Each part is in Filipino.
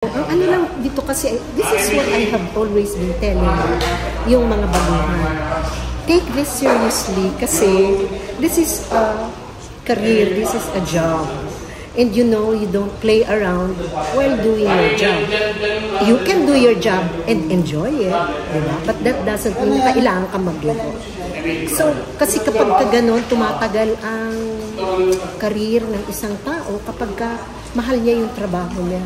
Ang ano lang dito kasi, this is what I have always been telling yung mga baguhan. Take this seriously kasi this is a career, this is a job. And you know, you don't play around while doing your job. You can do your job and enjoy it, diba? But that doesn't mean na kailangan ka maglaro. So, kasi kapag ka ganon, tumatagal ang career ng isang tao kapag ka mahal niya yung trabaho niya.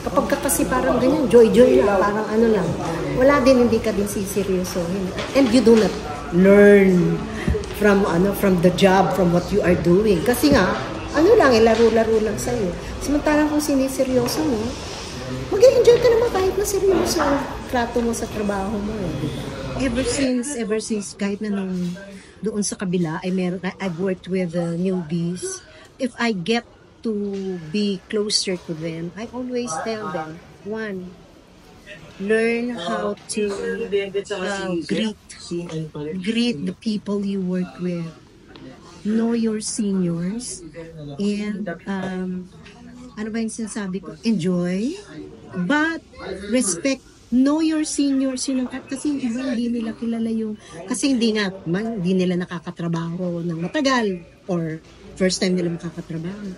Kapag ka kasi parang ganyan, joy-joy lang, parang ano lang, wala din, hindi ka din siseryosohin. And you do not learn from the job, from what you are doing. Kasi nga, ano lang, laro-laro lang sa'yo. Samantalang kung siniseryoso mo, mag-enjoy ka naman kahit na seryoso ang trato mo sa trabaho mo. Diba? Ever since, kahit na nung doon sa kabila, I've worked with newbies. If I get to be closer to them, I always tell them, one, learn how to greet the people you work with. Know your seniors, and ano ba yung sinasabi ko? Enjoy, but respect. Know your seniors, kasi iba hindi nila kilala yung, kasi hindi nila nakakatrabaho ng matagal or first time nila makakatrabaho.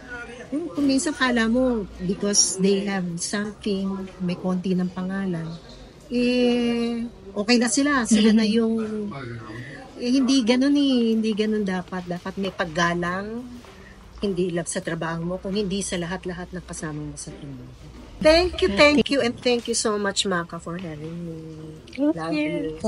Kung minsan kala mo, because they have something, may konti ng pangalan, okay na sila na yung, hindi ganun dapat may paggalang, hindi lang sa trabaho mo, kung hindi sa lahat-lahat ng kasama mo sa trabaho. Thank you, and thank you so much, Maka, for having me. Love you.